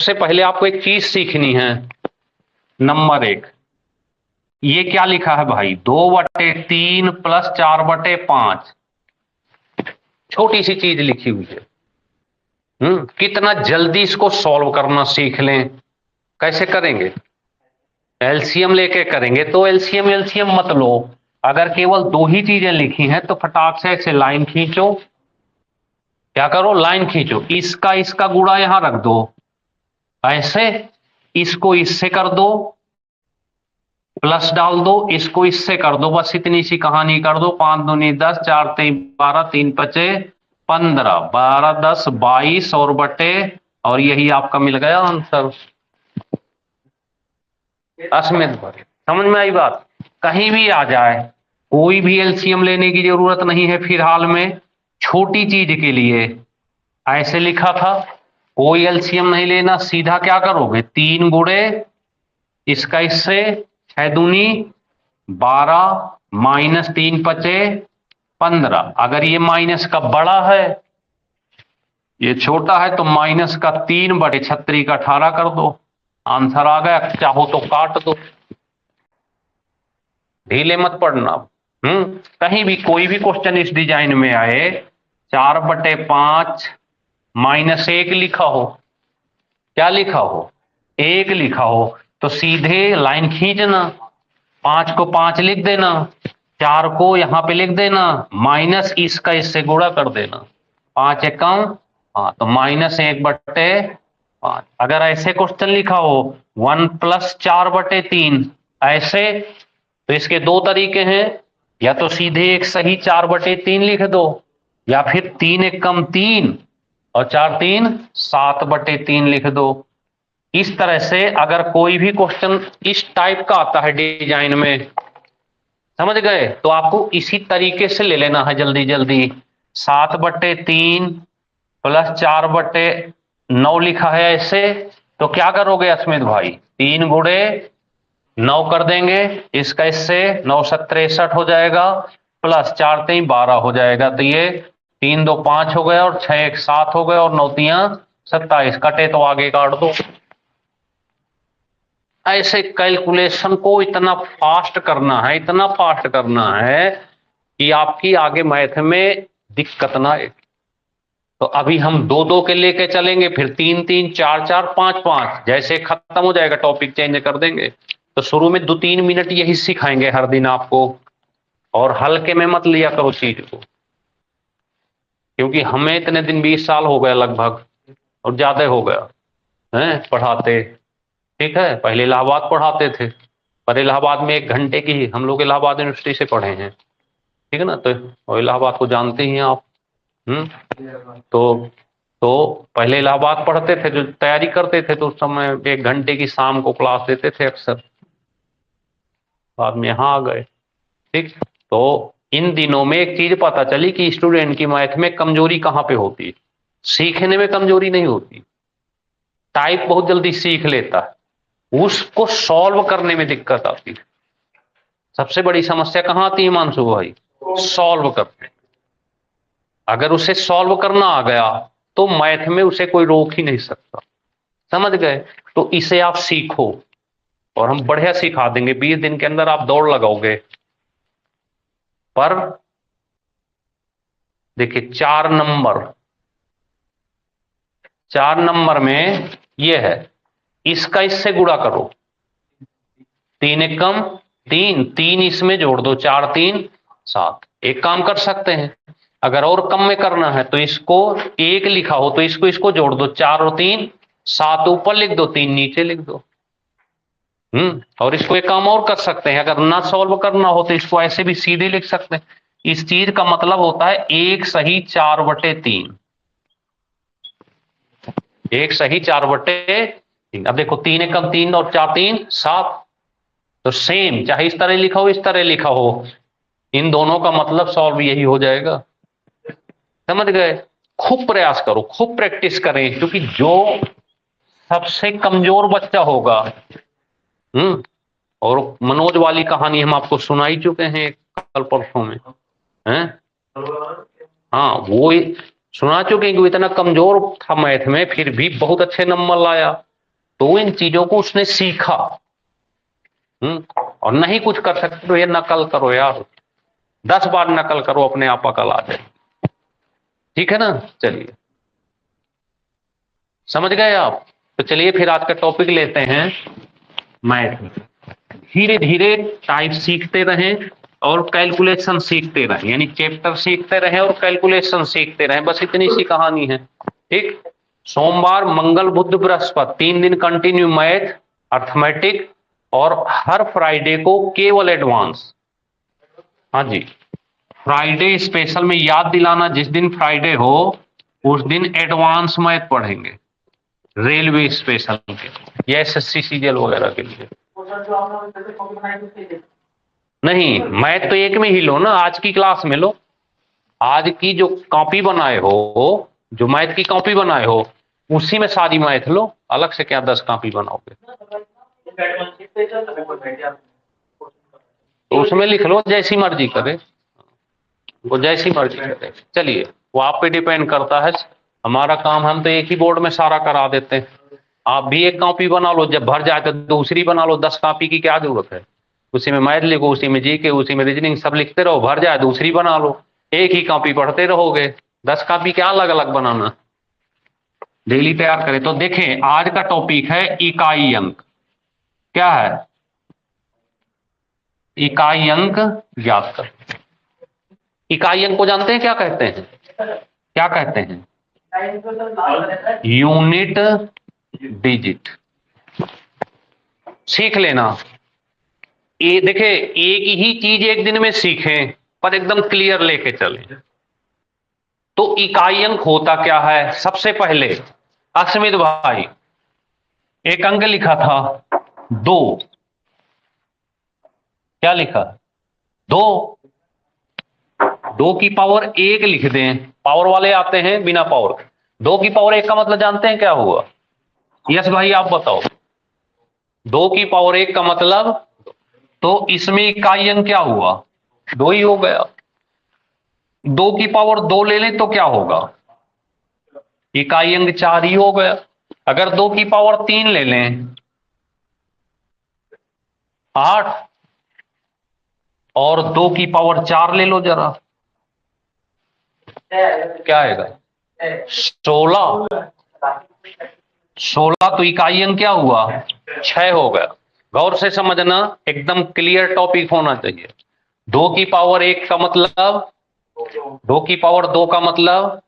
सबसे पहले आपको एक चीज सीखनी है। नंबर एक, ये क्या लिखा है भाई, 2/3 + 4/5। छोटी सी चीज लिखी हुई है। कितना जल्दी इसको सॉल्व करना सीख लें। कैसे करेंगे? एलसीएम लेके करेंगे। तो एलसीएम एलसीएम मत लो। अगर केवल दो ही चीजें लिखी हैं तो फटाक से ऐसे लाइन खींचो। क्या करो? लाइन खींचो। इसका इसका गुणा यहां रख दो, ऐसे। इसको इससे कर दो, प्लस डाल दो। इसको इससे कर दो, बस इतनी सी कहानी कर दो। 5 दूनी 10, 4 3 12, 3 5 15, 12 10 22 और बटे, और यही आपका मिल गया आंसर। अस्मित भरे, समझ में आई बात? कहीं भी आ जाए, कोई भी एलसीएम लेने की जरूरत नहीं है फिलहाल में। छोटी चीज के लिए ऐसे लिखा था, कोई एलसीएम नहीं लेना। सीधा क्या करोगे? 3 गुणे इसका इससे, 6 दूनी 12 -3 पचे 15। अगर ये माइनस का बड़ा है, ये छोटा है, तो -3/36 कर दो। आंसर आ गया। चाहो तो काट दो, ढीले मत पड़ना। कहीं भी कोई भी क्वेश्चन इस डिजाइन में आए, 4/5 -1 लिखा हो, क्या लिखा हो? 1 लिखा हो, तो सीधे लाइन खींचना। 5 को 5 लिख देना, 4 को यहां पे लिख देना, माइनस इसका इससे गुणा कर देना। 5 एकम, हाँ, तो -1/5। अगर ऐसे क्वेश्चन लिखा हो 1 + 4/3 ऐसे, तो इसके दो तरीके हैं। या तो सीधे एक सही 4/3 लिख दो, या फिर 3 एकम 3 और 4 3 7/3 लिख दो। इस तरह से अगर कोई भी क्वेश्चन इस टाइप का आता है डिजाइन में, समझ गए, तो आपको इसी तरीके से ले लेना है जल्दी जल्दी। 7/3 + 4/9 लिखा है ऐसे, तो क्या करोगे अस्मित भाई? 3 गुणे 9 कर देंगे, इसका इससे 9 7 63 हो जाएगा, प्लस 4 3 12 हो जाएगा। तो ये 3 2 5 हो गया, और 6 1 7 हो गए, और 9 3 27। कटे तो आगे काट दो। ऐसे कैलकुलेशन को इतना फास्ट करना है, इतना फास्ट करना है कि आपकी आगे मैथ में दिक्कत ना आए। तो अभी हम 2 2 के लेके चलेंगे, फिर 3 3 4 4 5 5, जैसे खत्म हो जाएगा टॉपिक चेंज कर देंगे। तो शुरू में 2 3 मिनट यही सिखाएंगे हर दिन आपको, और हल्के में मत लिया करो चीज को, क्योंकि हमें इतने दिन 20 साल हो गए लगभग, और ज्यादा हो गया है पढ़ाते। ठीक है, पहले इलाहाबाद पढ़ाते थे, पर इलाहाबाद में 1 घंटे की हम लोग इलाहाबाद यूनिवर्सिटी से पढ़े हैं। ठीक है ना, तो इलाहाबाद को जानते ही हैं आप। तो पहले इलाहाबाद पढ़ते थे, जो तैयारी करते थे, तो उस समय 1 घंटे की शाम को क्लास देते थे अक्सर। बाद में यहाँ आ गए। ठीक, तो इन दिनों में एक चीज पता चली कि स्टूडेंट की मैथ में कमजोरी कहाँ पे होती है। सीखने में कमजोरी नहीं होती, टाइप बहुत जल्दी सीख लेता है, उसको सॉल्व करने में दिक्कत आती है। सबसे बड़ी समस्या कहाँ आती है मानसू भाई? सॉल्व करने। अगर उसे सॉल्व करना आ गया तो मैथ में उसे कोई रोक ही नहीं सकता। समझ गए? तो इसे आप सीखो, और हम बढ़िया सिखा देंगे। 20 दिन के अंदर आप दौड़ लगाओगे। पर देखिए, 4 नंबर में ये है, इसका इससे गुणा करो। 3 एकम 3, 3 इसमें जोड़ दो, 4 3 7। एक काम कर सकते हैं, अगर और कम में करना है तो इसको 1 लिखा हो तो इसको इसको जोड़ दो, 4 और 3 7 ऊपर लिख दो, 3 नीचे लिख दो। और इसको एक काम और कर सकते हैं, अगर ना सॉल्व करना हो तो इसको ऐसे भी सीधे लिख सकते हैं। इस चीज का मतलब होता है 1 सही 4/3। 1 सही 4/3। अब देखो, 3 एकम 3 और 4 3 7। तो सेम, चाहे इस तरह लिखा हो इस तरह लिखा हो, इन दोनों का मतलब सॉल्व यही हो जाएगा। समझ गए? खूब प्रयास करो, खूब प्रैक्टिस करें, क्योंकि जो सबसे कमजोर बच्चा होगा, और मनोज वाली कहानी हम आपको सुनाई चुके हैं कल परसों में, हैं? हाँ, वो सुना चुके हैं कि वो इतना कमजोर था मैथ में, फिर भी बहुत अच्छे नंबर लाया। तो इन चीजों को उसने सीखा। और नहीं कुछ कर सकते तो ये नकल करो यार, 10 बार नकल करो, अपने आप अकल आ जाए। ठीक है ना? चलिए, समझ गए आप? तो चलिए फिर आज का टॉपिक लेते हैं मैथ। धीरे धीरे टाइप सीखते रहें और कैलकुलेशन सीखते रहें, यानी चैप्टर सीखते रहें और कैलकुलेशन सीखते रहें, बस इतनी सी कहानी है। ठीक, सोमवार मंगल बुध बृहस्पति 3 दिन कंटिन्यू मैथ, अर्थमेटिक, और हर फ्राइडे को केवल एडवांस। हाँ जी, फ्राइडे स्पेशल में याद दिलाना, जिस दिन फ्राइडे हो उस दिन एडवांस मैथ पढ़ेंगे, रेलवे स्पेशल के या एसएससी सीजीएल वगैरह के लिए। नहीं, मैथ तो एक में ही लो ना, आज की क्लास में लो। आज की जो कॉपी बनाए हो, जो मैथ की कॉपी बनाए हो, उसी में सारी मैथ लो, अलग से क्या 10 कॉपी बनाओगे? तो उसमें लिख लो, जैसी मर्जी करे वो, जैसी मर्जी करे। चलिए, वो आप पे डिपेंड करता है। हमारा काम, हम तो एक ही बोर्ड में सारा करा देते हैं। आप भी एक कॉपी बना लो, जब भर जाए तो दूसरी बना लो, 10 कॉपी की क्या जरूरत है? उसी में मैथ लिखो, उसी में जीके, उसी में रीजनिंग, सब लिखते रहो, भर जाए दूसरी बना लो। एक ही कॉपी पढ़ते रहोगे, 10 कॉपी क्या अलग अलग बनाना? डेली तैयार करें। तो देखें, आज का टॉपिक है इकाई अंक। क्या है? इकाई अंक ज्ञात कर। इकाई अंक को जानते हैं क्या कहते हैं? क्या कहते हैं? Unit digit. सीख लेना। ये देखे, एक ही चीज एक दिन में सीखें पर एकदम क्लियर लेके चलें। तो इकाई अंक होता क्या है? सबसे पहले अस्मित भाई, एक अंक लिखा था 2। क्या लिखा? 2। 2 की पावर 1 लिख दें, पावर वाले आते हैं बिना पावर के। 2 की पावर 1 का मतलब जानते हैं क्या हुआ? यस भाई, आप बताओ। 2 की पावर 1 का मतलब, तो इसमें इकाई अंक क्या हुआ? 2 ही हो गया। 2 की पावर 2 ले लें तो क्या होगा? इकाई अंक 4 ही हो गया। अगर 2 की पावर 3 ले लें, 8, और 2 की पावर 4 ले लो जरा, क्या आएगा? 16। 16 तो इकाई अंक क्या हुआ? 6 हो गया। गौर से समझना, एकदम क्लियर टॉपिक होना चाहिए। 2 की पावर 1 का मतलब, 2 की पावर 2 का मतलब,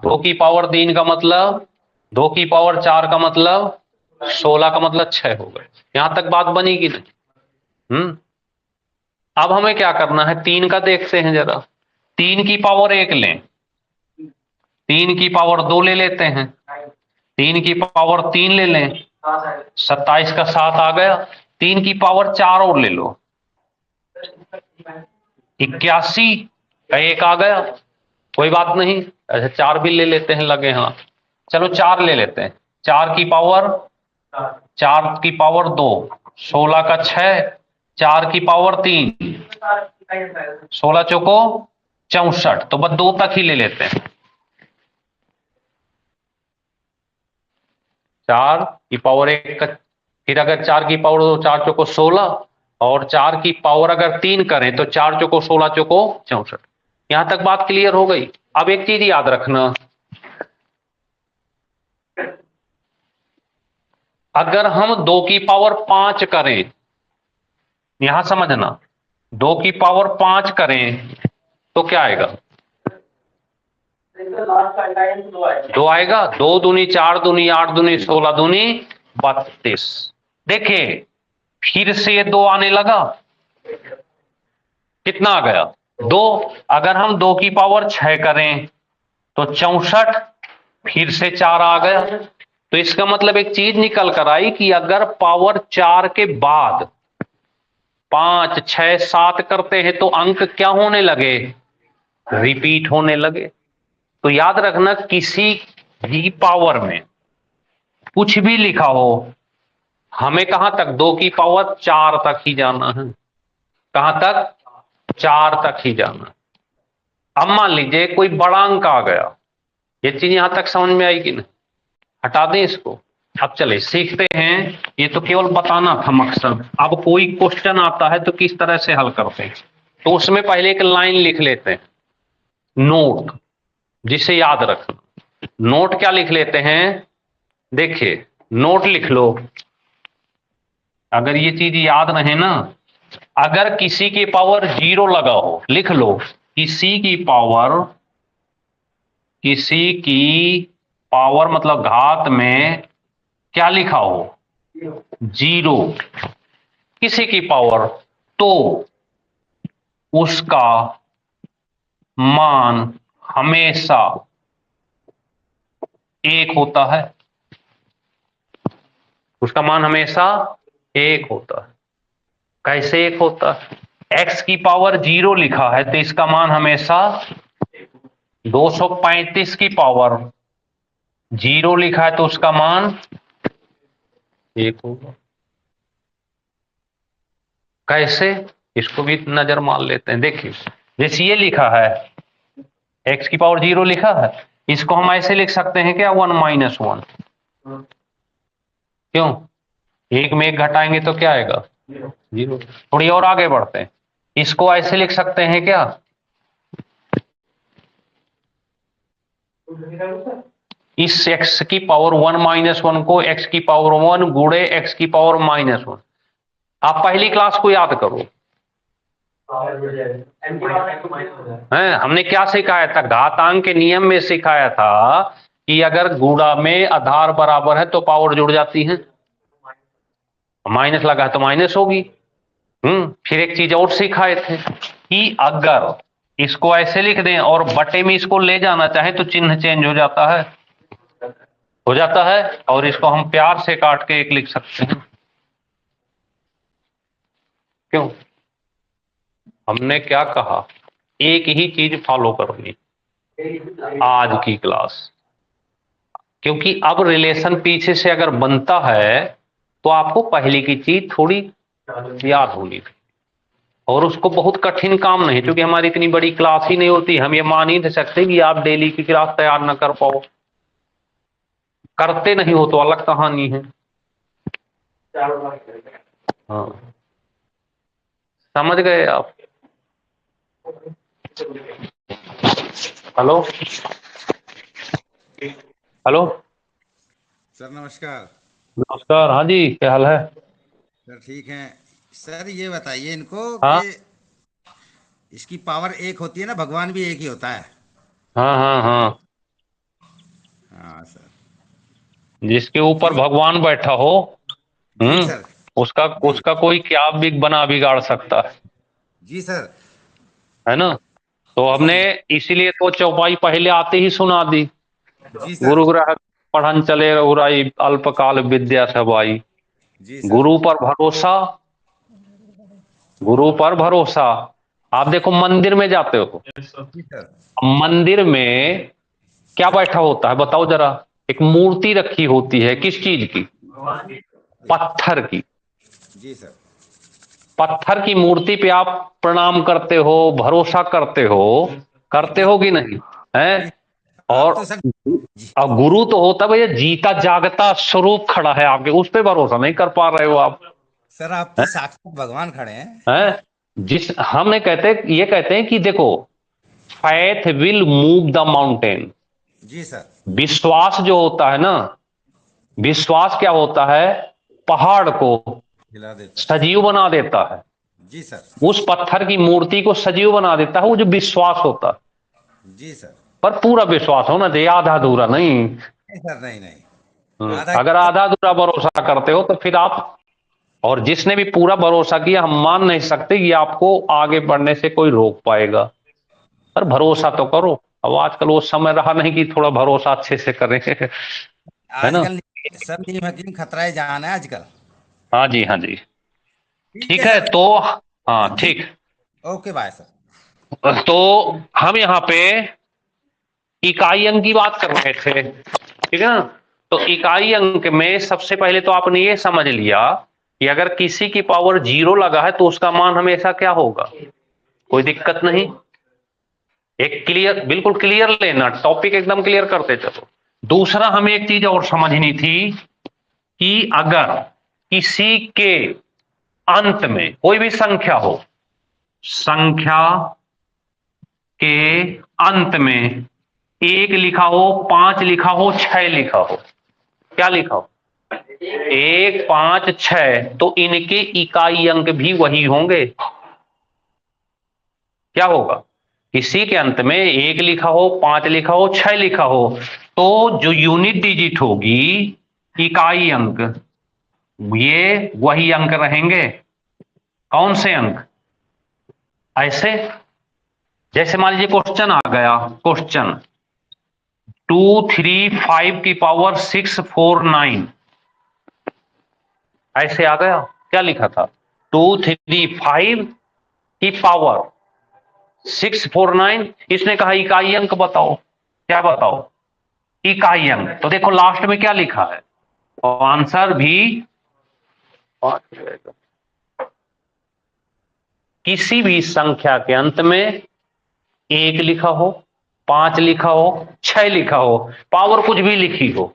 2 की पावर 3 का मतलब, 2 की पावर 4 का मतलब, 16 का मतलब 6 हो गए। यहां तक बात बनी कि नहीं? अब हमें क्या करना है? 3 का देखते हैं जरा। 3 की पावर 1 लें, 3 की पावर 2 ले लेते हैं, 3 की पावर 3 ले लें, 27 का 7 आ गया। 3 की पावर 4 और ले लो, 81 का 1 आ गया। कोई बात नहीं, अच्छा 4 भी ले लेते हैं, लगे हाँ। चलो 4 ले लेते हैं। 4 की पावर, 4 की पावर 2, 16 का 6, 4 की पावर 3, 16 चौको 64। तो बस 2 तक ही ले लेते हैं। 4 की पावर 1 का, फिर अगर 4 की पावर 2, 4 चौको 16, और 4 की पावर अगर 3 करें तो 4 चौको 16, चौको 64। यहां तक बात क्लियर हो गई। अब एक चीज याद रखना, अगर हम 2 की पावर 5 करें, यहां समझना, 2 की पावर 5 करें तो क्या आएगा? 2 आएगा। 2 दूनी 4 दूनी 8 दूनी 16 दूनी 32। देखिए, फिर से ये 2 आने लगा, कितना आ गया? 2। अगर हम 2 की पावर 6 करें तो 64, फिर से 4 आ गया। तो इसका मतलब एक चीज निकल कर आई कि अगर पावर 4 के बाद 5 6 7 करते हैं तो अंक क्या होने लगे? रिपीट होने लगे। तो याद रखना, किसी भी पावर में कुछ भी लिखा हो, हमें कहां तक? 2 की पावर 4 तक ही जाना है। कहां तक? 4 तक ही जाना। अब मान लीजिए कोई बड़ा अंक आ गया, ये चीज यहां तक समझ में आई कि नहीं? हटा दें इसको। अब चले सीखते हैं, ये तो केवल बताना था मकसद। अब कोई क्वेश्चन आता है तो किस तरह से हल करते हैं, तो उसमें पहले एक लाइन लिख लेते हैं, नोट, जिसे याद रखना। नोट क्या लिख लेते हैं, देखिए नोट लिख लो, अगर ये चीज याद रहे ना, अगर किसी की पावर 0 लगा हो, लिख लो किसी की पावर मतलब घात में क्या लिखा हो, 0, किसी की पावर, तो उसका मान हमेशा 1 होता है, उसका मान हमेशा 1 होता है। कैसे 1 होता है, x की पावर 0 लिखा है तो इसका मान हमेशा 235 की पावर 0 लिखा है तो उसका मान 1 होगा। कैसे, इसको भी नजर मार लेते हैं। देखिए जैसे ये लिखा है, x की पावर 0 लिखा है, इसको हम ऐसे लिख सकते हैं क्या, 1 - 1। क्यों, एक में एक घटाएंगे तो क्या आएगा, 0। थोड़ी और आगे बढ़ते हैं, इसको ऐसे लिख सकते हैं क्या, इस x की पावर 1 - 1 को x की पावर 1 गुणे x की पावर -1। आप पहली क्लास को याद करो, है हमने क्या सिखाया था, घातांक के नियम में सिखाया था कि अगर गुणा में आधार बराबर है तो पावर जुड़ जाती है, माइनस लगा है तो माइनस होगी। फिर एक चीज और सिखाए थे कि अगर इसको ऐसे लिख दें और बटे में इसको ले जाना चाहे तो चिन्ह चेंज हो जाता है, और इसको हम प्यार से काट के एक लिख सकते हैं। क्यों, हमने क्या कहा, एक ही चीज फॉलो करनी आज की क्लास, क्योंकि अब रिलेशन पीछे से अगर बनता है तो आपको पहले की चीज थोड़ी याद होनी थी, और उसको बहुत कठिन काम नहीं, क्योंकि हमारी इतनी बड़ी क्लास ही नहीं होती, हम ये मान ही नहीं सकते कि आप डेली की क्लास तैयार ना कर पाओ, करते नहीं हो तो अलग कहानी है। हाँ, समझ गए आप। हेलो हेलो सर नमस्कार। नमस्कार, हाँ जी, क्या हाल है। सर ठीक है। सर ये बताइए इनको हाँ कि इसकी पावर 1 होती है ना, भगवान भी एक ही होता है। हाँ हाँ हाँ, हाँ सर। जिसके ऊपर क्यों? भगवान बैठा हो, जी हम्म, सर। उसका जी उसका कोई क्या भी बना बिगाड़ सकता जी सर। है ना। तो हमने जी इसीलिए तो चौपाई पहले आते ही सुना दी, जी सर। गुरु ग्रह पढ़न चले रघुराई, अल्पकाल विद्या सब आई। जी सर। गुरु पर भरोसा, गुरु पर भरोसा। आप देखो मंदिर में जाते हो, जी सर। मंदिर में क्या बैठा होता है बताओ जरा, एक मूर्ति रखी होती है, किस चीज की, पत्थर की। जी सर। पत्थर की मूर्ति पे आप प्रणाम करते हो, भरोसा करते जी हो कि नहीं, जी। है। आप और तो सर। जी अब गुरु तो होता है भैया जीता जागता स्वरूप खड़ा है आपके, उस पे भरोसा नहीं कर पा रहे हो आप, सर, आप तो साक्षात भगवान खड़े हैं। हैं। जिस हमने ये कहते हैं कि देखो, faith will move the mountain. जी सर। विश्वास जो होता है ना, विश्वास क्या होता है, पहाड़ को हिला देता है। सजीव बना देता है, जी सर। उस पत्थर की मूर्ति को सजीव बना देता है, वो जो विश्वास होता है। जी सर। पर पूरा विश्वास होना चाहिए, आधा अधूरा नहीं। नहीं सर, नहीं नहीं। आधा अगर घंटा। आधा अधूरा भरोसा करते हो तो फिर आप, और जिसने भी पूरा भरोसा किया, हम मान नहीं सकते कि आपको आगे बढ़ने से कोई रोक पाएगा। पर भरोसा तो करो। अब आजकल वो समय रहा नहीं कि थोड़ा भरोसा अच्छे से करें है ना। आजकल सब नीम हकीम खतरा जान है आजकल। हाँ जी, हाँ जी। ठीक है ठीक है सर। तो, हाँ ठीक। ठीक। Okay bye sir. तो हम यहाँ पे इकाई अंक की बात कर रहे थे, ठीक है ना। तो इकाई अंक में सबसे पहले तो आपने ये समझ लिया कि अगर किसी की पावर 0 लगा है तो उसका मान हमेशा क्या होगा, कोई दिक्कत नहीं। एक क्लियर, बिल्कुल क्लियर लेना, टॉपिक एकदम क्लियर करते चलो। दूसरा हमें एक चीज और समझनी थी कि अगर किसी के अंत में कोई भी संख्या हो, संख्या के अंत में 1 लिखा हो, 5 लिखा हो, 6 लिखा हो, क्या लिखा हो, 1 5 6, तो इनके इकाई अंक भी वही होंगे। क्या होगा, किसी के अंत में 1 लिखा हो, 5 लिखा हो, 6 लिखा हो, तो जो यूनिट डिजिट होगी, इकाई अंक, ये वही अंक रहेंगे। कौन से अंक, ऐसे जैसे मान लीजिए क्वेश्चन आ गया, क्वेश्चन 2 3 5 की पावर 6 4 9, ऐसे आ गया। क्या लिखा था, 2 3 5 की पावर 6 4 9, इसने कहा इकाई अंक बताओ। क्या बताओ, इकाई अंक। तो देखो लास्ट में क्या लिखा है, और आंसर भी 5 रहेगा। किसी भी संख्या के अंत में 1 लिखा हो, 5 लिखा हो, 6 लिखा हो, पावर कुछ भी लिखी हो,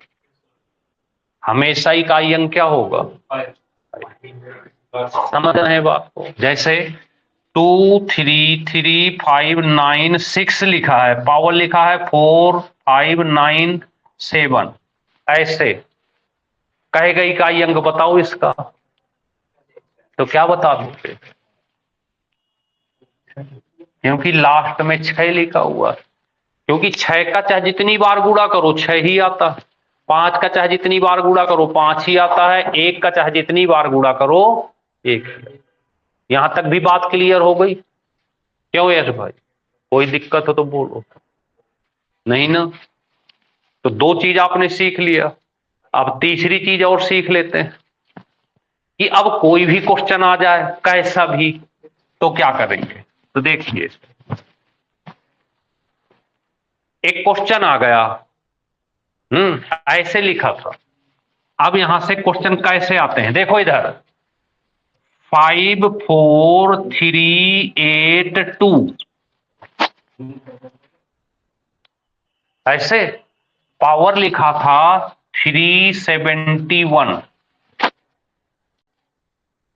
हमेशा इकाई अंक क्या होगा, समझ रहे हैं बात को। जैसे 2 3 3 5 9 6 लिखा है, पावर लिखा है 4 5 9 7, ऐसे कहेगा इकाई अंक बताओ इसका, तो क्या बता दोगे, क्योंकि लास्ट में 6 लिखा हुआ, क्योंकि 6 का चाहे जितनी बार गुणा करो 6 ही आता है, 5 का चाहे जितनी बार गुणा करो 5 ही आता है, 1 का चाहे जितनी बार गुणा करो 1। यहां तक भी बात क्लियर हो गई, क्यों यश भाई, कोई दिक्कत हो तो बोलो, नहीं ना। तो 2 चीज आपने सीख लिया, अब तीसरी चीज और सीख लेते हैं कि अब कोई भी क्वेश्चन आ जाए कैसा भी, तो क्या करेंगे। तो देखिए, एक क्वेश्चन आ गया, ऐसे लिखा था। अब यहां से क्वेश्चन कैसे आते हैं, देखो इधर 5 4 3 8 2, ऐसे पावर लिखा था 371,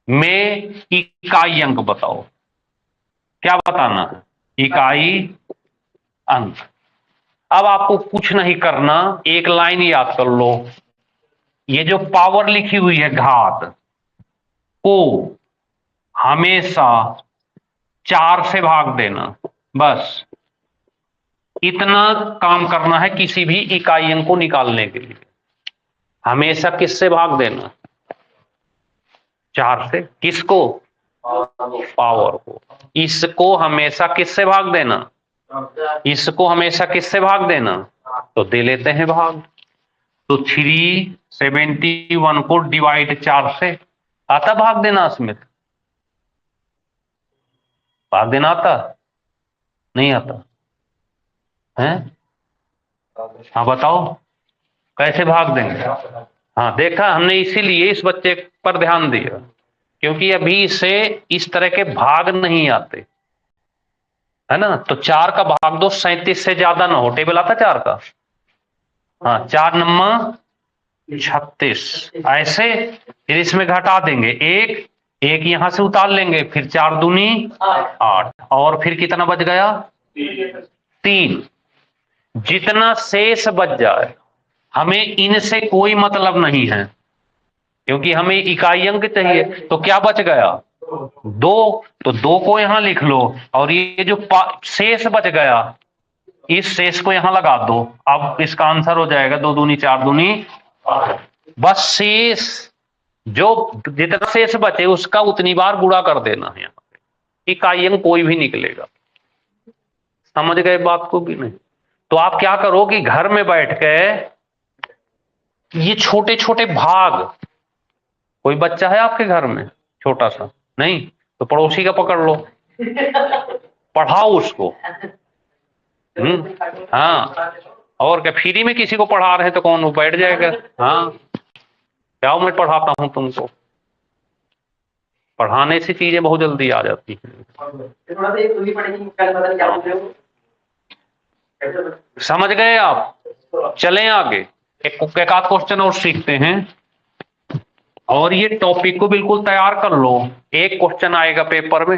में इकाई अंक बताओ। क्या बताना है, इकाई अंक। अब आपको कुछ नहीं करना, एक लाइन याद कर लो, ये जो पावर लिखी हुई है घात को हमेशा 4 से भाग देना, बस इतना काम करना है किसी भी इकाई अंक को निकालने के लिए। हमेशा किससे भाग देना, 4 से। किसको, पावर को। इसको हमेशा किससे भाग देना, इसको हमेशा किससे भाग देना, तो दे लेते हैं भाग। तो 371 को डिवाइड 4 से आता भाग देना, इसमें भाग देना आता, नहीं आता है। हाँ बताओ कैसे भाग देंगे। हाँ देखा हमने, इसीलिए इस बच्चे पर ध्यान दिया, क्योंकि अभी इसे इस तरह के भाग नहीं आते, है ना। तो 4 का भाग दो 37 से ज्यादा ना हो, टेबल आता 4 का, हाँ 4 नम्मा 36, ऐसे। फिर इसमें घटा देंगे एक, एक यहां से उतार लेंगे, फिर 4 दूनी 8, और फिर कितना बच गया 3। जितना शेष बच जाए हमें इनसे कोई मतलब नहीं है, क्योंकि हमें इकाई अंक चाहिए। तो क्या बच गया 2, तो 2 को यहां लिख लो, और ये जो शेष बच गया, इस शेष को यहां लगा दो। अब इसका आंसर हो जाएगा 2 दूनी 4 दूनी, बस शेष जो जितना शेष बचे उसका उतनी बार गुणा कर देना है, यहाँ पे इकाई अंक कोई भी निकलेगा। समझ गए बात को भी नहीं। तो आप क्या करो कि घर में बैठ के ये छोटे छोटे भाग, कोई बच्चा है आपके घर में छोटा सा, नहीं तो पड़ोसी का पकड़ लो, पढ़ाओ उसको। हाँ, और क्या, फ्री में किसी को पढ़ा रहे हैं तो कौन वो बैठ जाएगा। हाँ क्या, मैं पढ़ाता हूं तुमको, पढ़ाने से चीजें बहुत जल्दी आ जाती हैं। समझ गए आप। चलें आगे, एक आध क्वेश्चन और सीखते हैं। और ये टॉपिक को बिल्कुल तैयार कर लो, एक क्वेश्चन आएगा पेपर में,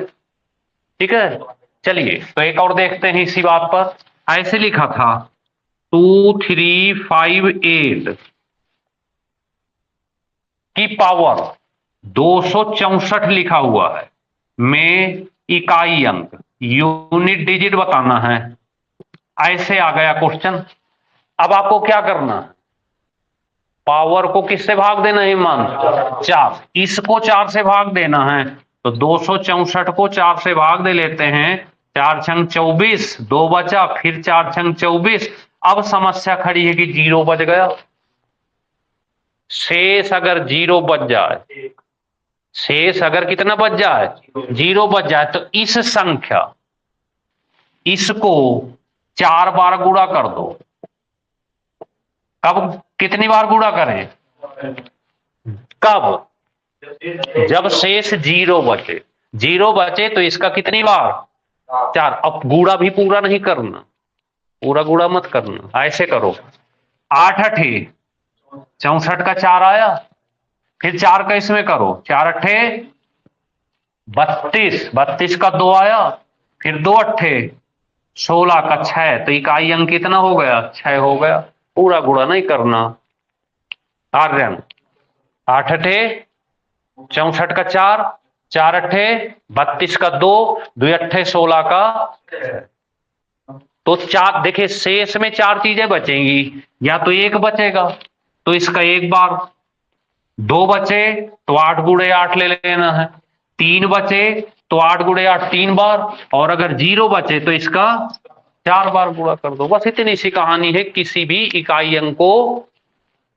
ठीक है। चलिए तो एक और देखते हैं इसी बात पर। ऐसे लिखा था 2358 की पावर 264 लिखा हुआ है, में इकाई अंक यूनिट डिजिट बताना है। ऐसे आ गया क्वेश्चन। अब आपको क्या करना है, पावर को किससे भाग देना है मान, 4, इसको 4 से भाग देना है। तो 264 को 4 से भाग दे लेते हैं, 4 छंग 24, 2 बचा, फिर 4 छंग 24। अब समस्या खड़ी है कि 0 बच गया। शेष अगर 0 बच जाए, शेष अगर कितना बच जाए, 0 बच जाए, तो इस संख्या, इसको 4 बार गुणा कर दो। कब, कितनी बार गुणा करें, कब, जब शेष 0 बचे। 0 बचे तो इसका कितनी बार, 4। अब गुणा भी पूरा नहीं करना, पूरा गुणा मत करना, ऐसे करो 8 अठे 64 का 4 आया, फिर 4 का इसमें करो, 4 अठे 32, 32 का 2 आया, फिर 2 अठे 16 का 6, तो इकाई अंक कितना हो गया, 6 हो गया। पूरा गुणा नहीं करना। आर्यन 8 अठे 64 का 4, 4 अठे 32 का 2, 2 अठे 16 का, तो 4, देखिए शेष में 4 चीजें बचेंगी, या तो 1 बचेगा तो इसका 1 बार, 2 बचे तो 8 गुणे 8 ले लेना है, 3 बचे तो 8 गुणे 8 3 बार, और अगर 0 बचे तो इसका 4 बार गुणा कर दो। बस इतनी सी कहानी है किसी भी इकाई अंक को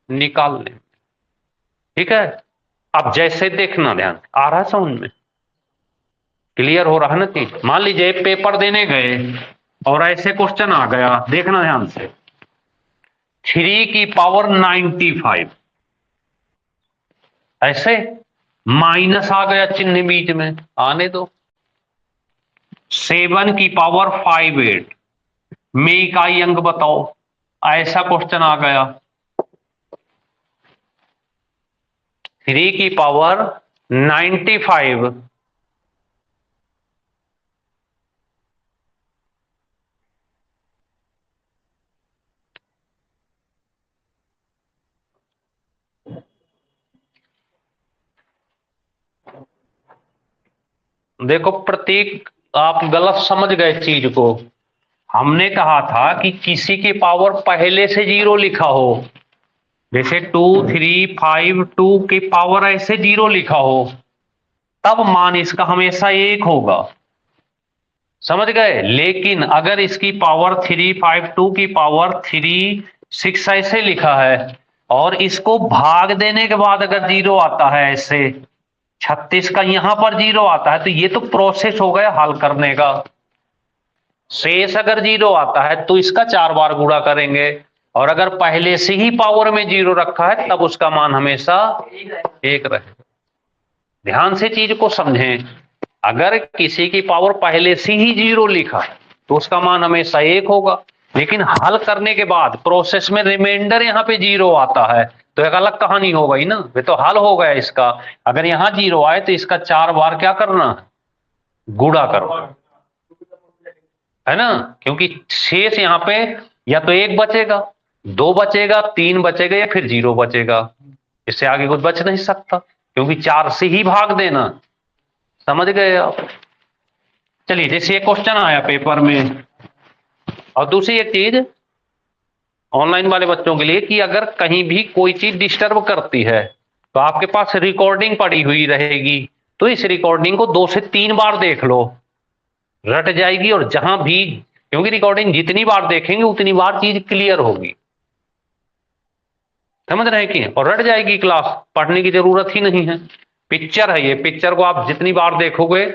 निकालने, ठीक है। अब जैसे देखना, ध्यान आ रहा है समझ में, क्लियर हो रहा है ना चीज। मान लीजिए पेपर देने गए और ऐसे क्वेश्चन आ गया, देखना ध्यान से, 3 की पावर 95, ऐसे माइनस आ गया चिन्ह बीच में, आने दो। 7 की पावर 58 में इकाई अंक बताओ, ऐसा क्वेश्चन आ गया। 3 की पावर 95 देखो प्रतीक, आप गलत समझ गए चीज को। हमने कहा था कि किसी की पावर पहले से 0 लिखा हो, जैसे 2 3 5 2 की पावर ऐसे 0 लिखा हो, तब मान इसका हमेशा 1 होगा, समझ गए। लेकिन अगर इसकी पावर 3 5 2 की पावर 3 6 ऐसे लिखा है, और इसको भाग देने के बाद अगर 0 आता है, ऐसे 36 का यहां पर 0 आता है, तो ये तो प्रोसेस हो गया हल करने का। शेष अगर 0 आता है तो इसका 4 बार गुणा करेंगे, और अगर पहले से ही पावर में 0 रखा है तब उसका मान हमेशा 1 रहे। ध्यान से चीज को समझें, अगर किसी की पावर पहले से ही 0 लिखा है तो उसका मान हमेशा 1 होगा, लेकिन हल करने के बाद प्रोसेस में रिमाइंडर यहाँ पे 0 आता है तो एक अलग कहानी हो गई ना, वे तो हल हो गया इसका। अगर यहाँ 0 आए तो इसका 4 बार क्या करना है, गुणा करो, है ना। क्योंकि शेष यहाँ पे या तो 1 बचेगा, 2 बचेगा, 3 बचेगा, या फिर 0 बचेगा, इससे आगे कुछ बच नहीं सकता, क्योंकि 4 से ही भाग देना। समझ गए आप। चलिए जैसे एक क्वेश्चन आया पेपर में, और दूसरी एक चीज ऑनलाइन वाले बच्चों के लिए, कि अगर कहीं भी कोई चीज डिस्टर्ब करती है तो आपके पास रिकॉर्डिंग पड़ी हुई रहेगी, तो इस रिकॉर्डिंग को 2 से 3 बार देख लो, रट जाएगी। और जहां भी, क्योंकि रिकॉर्डिंग जितनी बार देखेंगे उतनी बार चीज क्लियर होगी, समझ रहे हैं कि, और रट जाएगी क्लास, पढ़ने की जरूरत ही नहीं है। पिक्चर है ये, पिक्चर को आप जितनी बार देखोगे,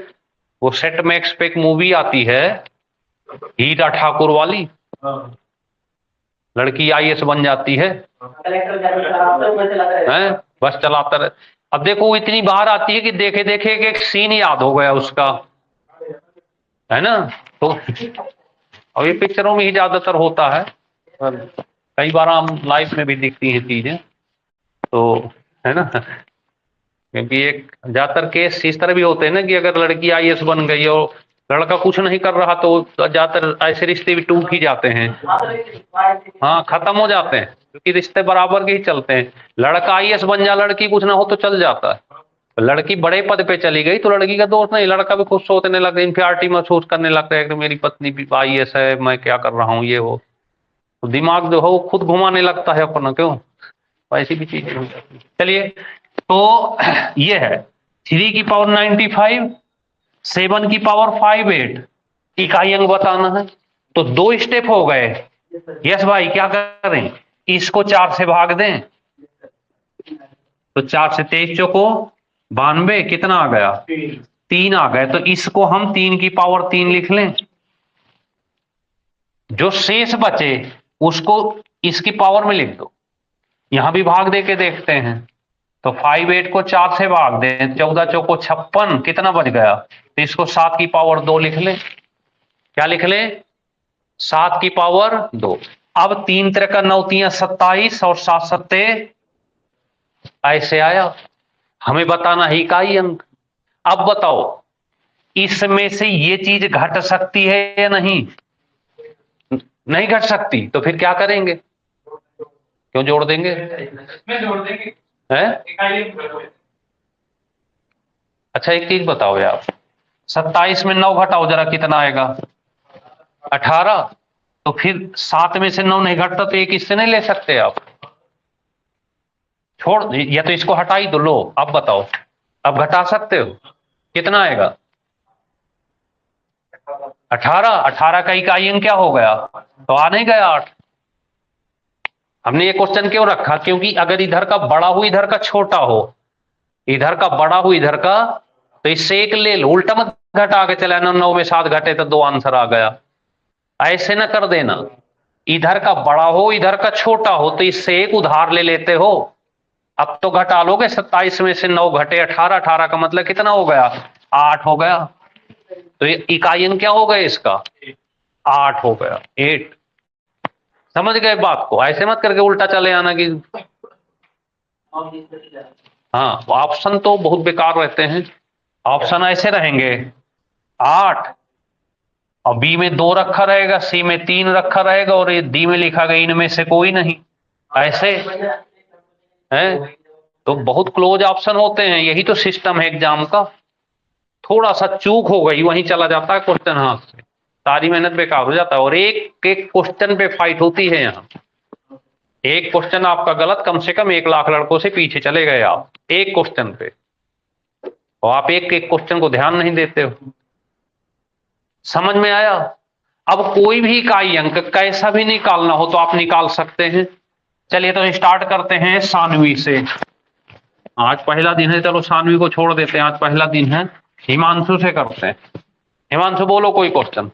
वो सेट मैक्स पे एक मूवी आती है हीरा ठाकुर वाली, लड़की आईएएस बन जाती है, हैं बस चलाता रहे। अब देखो इतनी बार आती है कि देखे देखे एक सीन याद हो गया उसका, है ना। तो और ये पिक्चरों में ही ज्यादातर होता है, कई बार हम लाइफ में भी दिखती हैं चीजें, तो है ना। क्योंकि एक ज्यादातर केस इस तरह भी होते हैं ना कि अगर लड़की आईएएस बन गई और लड़का कुछ नहीं कर रहा तो ज्यादातर ऐसे रिश्ते भी टूट ही जाते हैं। हाँ, खत्म हो जाते हैं क्योंकि रिश्ते बराबर के ही चलते हैं। लड़का आईएएस बन जा, लड़की कुछ ना हो तो चल जाता है। लड़की बड़े पद पे चली गई तो लड़की का दोष नहीं, लड़का भी खुद सोचने लगता है, इंफियरिटी महसूस करने लगता है कि मेरी पत्नी भी आईएएस है, मैं क्या कर रहा हूँ ये वो, तो दिमाग जो है वो खुद घुमाने लगता है अपना, क्यों, ऐसी भी चीजें हो जाती हैं। चलिए, तो ये है 3 की पावर 95, 7 की पावर 58 इकाई अंक बताना है। तो 2 स्टेप हो गए। यस भाई, क्या करें, इसको 4 से भाग दें, तो 4 से 23 चौको 92, कितना आ गया, 3 आ गए। तो इसको हम 3 की पावर 3 लिख लें। जो शेष बचे उसको इसकी पावर में लिख दो। यहां भी भाग दे के देखते हैं। तो 58 को 4 से भाग दें, 14 चौको 56, कितना बच गया, तो इसको 7 की पावर 2 लिख लें। क्या लिख लें, 7 की पावर 2। अब 3 त्रिका 9 तियां 27 और 7 सत्ते ऐसे आया। हमें बताना है इकाई अंक। अब बताओ इसमें से ये चीज घट सकती है या नहीं, नहीं घट सकती, तो फिर क्या करेंगे, क्यों जोड़ देंगे, जोड़ देंगे है। अच्छा एक चीज बताओ यार, 27 में 9 घटाओ जरा, कितना आएगा, 18। तो फिर 7 में से 9 नहीं घटता तो एक इससे नहीं ले सकते आप, छोड़, या तो इसको हटा ही दो। लो अब बताओ, अब घटा सकते हो, कितना आएगा, 18। 18 का इकाई अंक क्या हो गया, तो आ नहीं गया 8। हमने ये क्वेश्चन क्यों रखा, क्योंकि अगर इधर का बड़ा हो इधर का छोटा हो, इधर का बड़ा हो इधर का, तो इससे एक ले लो, उल्टा मत घटा के चला ना, 9 में 7 घटे तो 2 आंसर आ गया, ऐसे ना कर देना। इधर का बड़ा हो इधर का छोटा हो तो इससे एक उधार ले लेते हो। अब तो घटा लोगे, 27 में से 9 घटे 18, 18 का मतलब कितना हो गया, 8 हो गया। तो ये इकाई अंक क्या हो गया इसका, 8 हो गया, 8। समझ गए बात को, ऐसे मत करके उल्टा चले आना कि, हाँ ऑप्शन तो बहुत बेकार रहते हैं। ऑप्शन ऐसे रहेंगे 8, और बी में 2 रखा रहेगा, सी में 3 रखा रहेगा, और ये डी में लिखा गया इनमें से कोई नहीं, ऐसे है। तो बहुत क्लोज ऑप्शन होते हैं, यही तो सिस्टम है एग्जाम का। थोड़ा सा चूक हो गई वहीं चला जाता है क्वेश्चन हाथ से, सारी मेहनत बेकार हो जाता है। और एक एक क्वेश्चन पे फाइट होती है यहाँ। एक क्वेश्चन आपका गलत, कम से कम 1 लाख लड़कों से पीछे चले गए आप एक क्वेश्चन पे, और आप एक एक क्वेश्चन को ध्यान नहीं देते हो। समझ में आया। अब कोई भी इकाई अंक कैसा भी निकालना हो तो आप निकाल सकते हैं। चलिए तो स्टार्ट करते हैं सानवी से। आज पहला दिन है, चलो सानवी को छोड़ देते हैं, आज पहला दिन है। हिमांशु से करते हैं। हिमांशु बोलो कोई क्वेश्चन,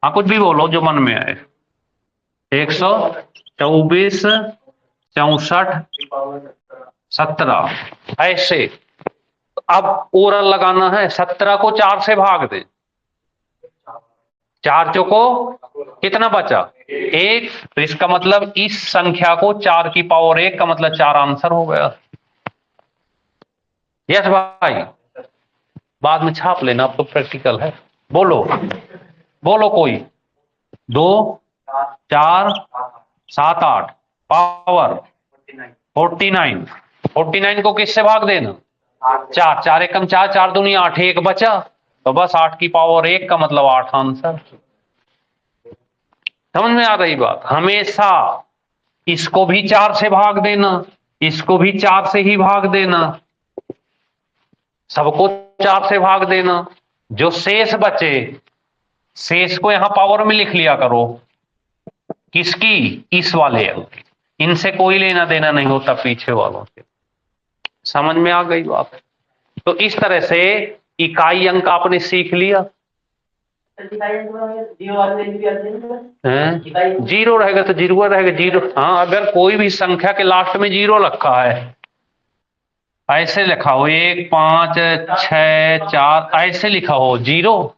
हाँ कुछ भी बोलो जो मन में आए। 124, 64, 17 ऐसे। अब ओरल लगाना है, 17 को 4 से भाग दे, 4 चौको कितना बचा, 1। तो इसका मतलब इस संख्या को 4 की पावर 1 का मतलब 4 आंसर हो गया। यस भाई, बाद में छाप लेना, अब तो प्रैक्टिकल है। बोलो बोलो कोई, 2, 4, 7, 8 पावर 49। 49 को किससे भाग देना, 4, 4 एकम 4, 4 दूनी 8, 1 बचा, तो बस 8 की पावर 1 का मतलब 8 आंसर। समझ में आ रही बात। हमेशा इसको भी 4 से भाग देना, इसको भी 4 से ही भाग देना, सबको 4 से भाग देना। जो शेष बचे, शेष को यहां पावर में लिख लिया करो, किसकी, इस वाले अंक की। इनसे कोई लेना देना नहीं होता पीछे वालों से। समझ में आ गई बात। तो इस तरह से इकाई अंक आपने सीख लिया। जीरो रहेगा तो जीरो रहेगा, जीरो। हाँ, अगर कोई भी संख्या के लास्ट में जीरो रखा है, ऐसे लिखा हो 1, 5, 6, 4 ऐसे लिखा हो जीरो,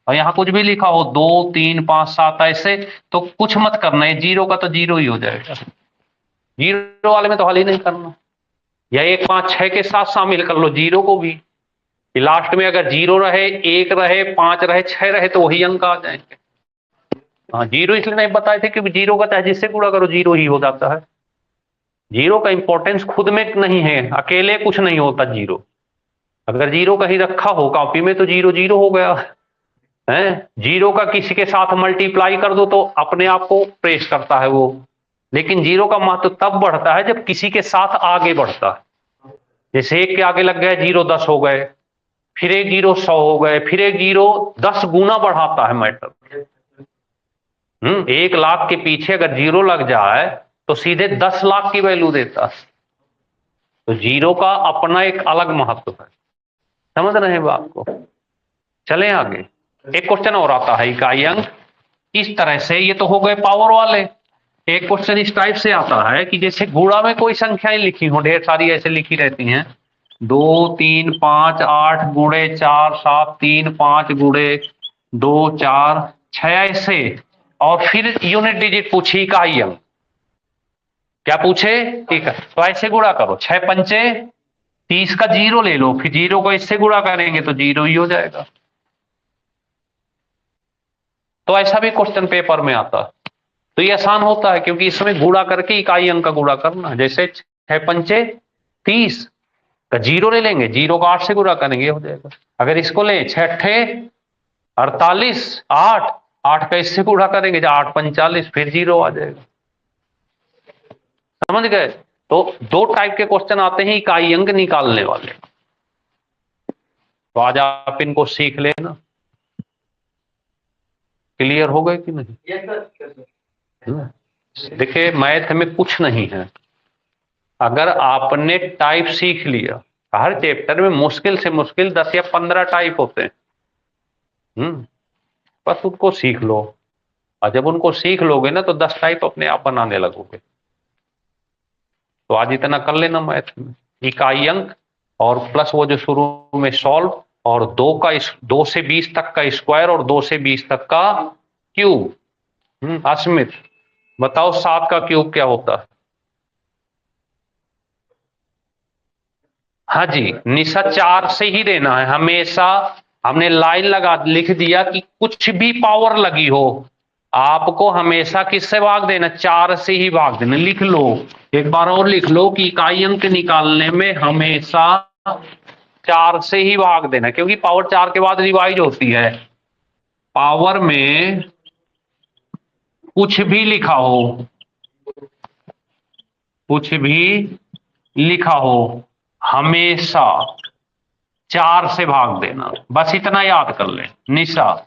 और यहां कुछ भी लिखा हो 2, 3, 5, 7 ऐसे, तो कुछ मत करना है, जीरो का तो जीरो ही हो जाएगा। जीरो वाले में तो हल ही नहीं करना। या 1 5 6 के साथ शामिल कर लो जीरो को भी, लास्ट में अगर 0 रहे, 1 रहे, 5 रहे, 6 रहे तो वही अंक आ जाएंगे। हाँ, जीरो इसलिए नहीं बताए थे कि जीरो का चाहे जिससे गुणा करो जीरो ही हो जाता है। जीरो का इंपॉर्टेंस खुद में नहीं है, अकेले कुछ नहीं होता जीरो। अगर जीरो कहीं रखा हो कॉपी में तो जीरो जीरो हो गया है। जीरो का किसी के साथ मल्टीप्लाई कर दो तो अपने आप को प्रेस करता है वो, लेकिन जीरो का महत्व तब बढ़ता है जब किसी के साथ आगे बढ़ता है। जैसे 1 के आगे लग गए जीरो 10 हो गए, फिर एक जीरो 100 हो गए, फिर एक जीरो 10 गुना बढ़ाता है मैटर। 1 लाख के पीछे अगर जीरो लग जाए तो सीधे 10 लाख की वैल्यू देता है। तो जीरो का अपना एक अलग महत्व है, समझ रहे हैं बात को। चलें आगे, एक क्वेश्चन और आता है इकाई अंक इस तरह से। ये तो हो गए पावर वाले। एक क्वेश्चन इस टाइप से आता है कि जैसे गुणा में कोई संख्याएं लिखी हो, ढेर सारी ऐसे लिखी रहती हैं, 2 3 5 8 गुणे 4 7 3 5 गुणे 2 4 6 ऐसे, और फिर यूनिट डिजिट पूछी इकाई अंक। क्या पूछे? ठीक है, तो ऐसे गुणा करो, 6 पंचे 30 का जीरो ले लो, फिर जीरो को इससे गुणा करेंगे तो जीरो ही हो जाएगा। तो ऐसा भी क्वेश्चन पेपर में आता है। तो ये आसान होता है क्योंकि इसमें गुणा करके इकाई अंक का गुणा करना है। जैसे 6 पंचे 30 का जीरो ले लेंगे, जीरो को 8 से गुणा करेंगे हो जाएगा। अगर इसको लें 6 अट्ठे 48, 8 8 का इससे गुणा करेंगे 8 45, फिर जीरो आ जाएगा। समझ गए? तो 2 टाइप के क्वेश्चन आते हैं इकाई अंक निकालने वाले। तो आज आप इनको सीख लेना। क्लियर हो गए कि नहीं? देखिए, मैथ में कुछ नहीं है। अगर आपने टाइप सीख लिया, हर चैप्टर में मुश्किल से मुश्किल 10 या 15 टाइप होते हैं, बस उनको सीख लो, और जब उनको सीख लोगे ना तो 10 टाइप अपने आप बनाने लगोगे। तो आज इतना कर लेना मैथ में, इकाई अंक और प्लस वो जो शुरू में सॉल्व, और 2 से 20 तक का स्क्वायर और 2 से 20 तक का क्यूब। अस्मित, बताओ 7 का क्यूब क्या होता है? हाँ जी, निशा 4 से ही देना है हमेशा। हमने लाइन लगा लिख दिया कि कुछ भी पावर लगी हो आपको हमेशा किससे भाग देना? 4 से ही भाग देना। लिख लो, एक बार और लिख लो कि इकाई अंक निकालने में हमेशा 4 से ही भाग देना, क्योंकि पावर 4 के बाद रिवाइज होती है। पावर में कुछ भी लिखा हो, कुछ भी लिखा हो, हमेशा 4 से भाग देना। बस इतना याद कर ले निशा,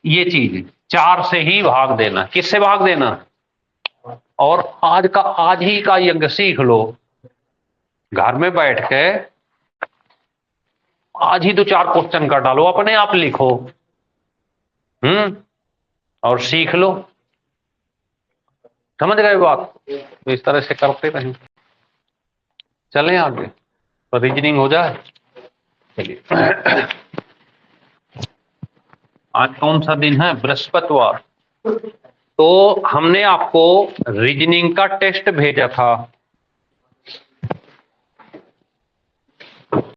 ये चीज 4 से ही भाग देना। किससे भाग देना? और आज ही का अंक सीख लो, घर में बैठ के आज ही 2-4 क्वेश्चन कर डालो, अपने आप लिखो, और सीख लो। समझ गए बात? तो इस तरह से करते रहें। चलें आगे, तो रीजनिंग हो जाए। चलिए, आज कौन सा दिन है? बृहस्पतिवार। तो हमने आपको रीजनिंग का टेस्ट भेजा था,